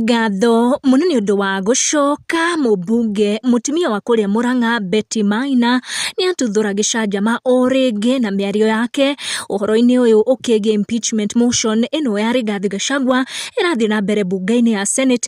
Ngatho munene undu wa gucoka mubunge mutumia wa kuria Murang'a Maina ni atuthura gicanjama o ringi na miario yake uhoro-ini uyu ukigie impeachment motion ino ya Rigathi Gachagua irathi na mbere bunge-ini ya Senate.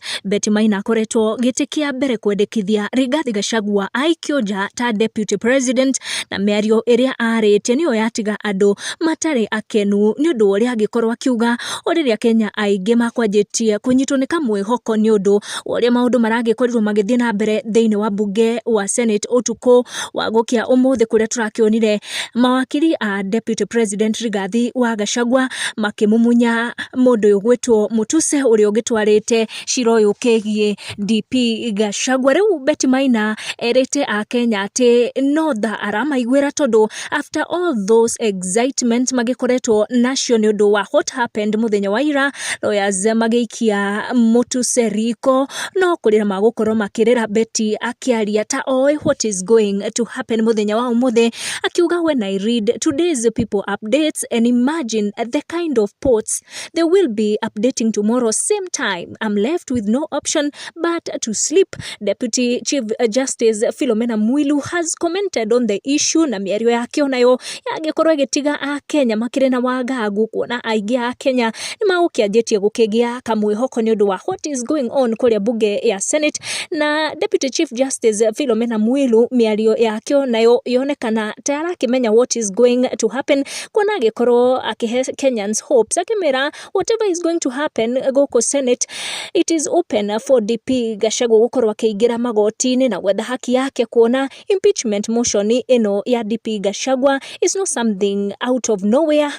Maina akoretwo giti kia mbere kwendekithia Rigathi Gachagua aikio nja ta deputy president, na miario iria aritie niyo yatiga andu matari akenu ni undu uria agikorwo akiuga uriria Kenya aingi makwanjitie kunyitwo ni kamwihoko ni undu uria maundu maragikorirwo magithie na mbere thiini wa bunge wa Senate utuku wa gukia umuthi kuria turakionire mawakiri a deputy president Rigathi wa Gachagua makimumunya mundu uyu gwitwo Mutuse uria ugitwarite cira uyu kigie DP Gachagua. Riu Maina erite a Kenya ati notha aramaiguira tondu after all those excitement magikoretwo nacio ni undu wa what happened muthenya wa ira, lawyers magiikia Mutuse riko no kurira magukorwo makirira Betty akiaria ta oi what is going to happen muthenya wa umuthi, akiuga when I read today's people updates and imagine the kind of posts they will be updating tomorrow same time, I'm left with no option but to sleep. Deputy Chief Justice Philomena Mwilu has commented on the issue na miario yake onayo yagikorwo igitiga a Kenya makire na wagagu kuona aingi a Kenya ni magukianjitie gukigia kamwihoko ni undu wa what is going on kuria bunge ya Senate. Na Deputy Chief Justice Philomena Mwilu miario yake onayo yonekana tayari akimenya what is going to happen, kuona agikorwo akihe Kenyans hopes akimera whatever is going to happen guku Senate it is open for DP Gachagua gukorwo akiingira magoti-ini na gwetha haki yake, kuona impeachment motion ino ya DP Gachagua is not something out of nowhere.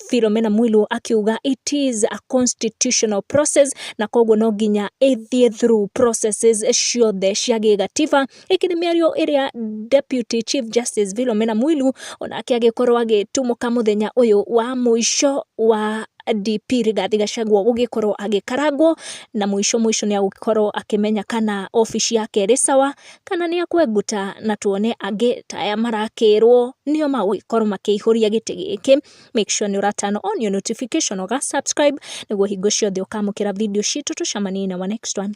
Philomena Mwilu akiuga it is a constitutional process na koguo no nginya ithie through processes ciothe cia gigatiba. Ikini miario iria Deputy Chief Justice Philomena Mwilu onake agikorwo agitumuka muthenya uyu wa muisho wa DP Rigathi Gachagua ugikorwo agikaragwo, na muisho ni agukorwo akimenya kana office yake ri sawa kana ni akwenguta, na tuone angi taya marakirwo nio magukorwo makiihuria giti giki. Make sure ni turn on your notification or subscribe niguo hingo ciothe ukamukira video citu tucamanie na next one.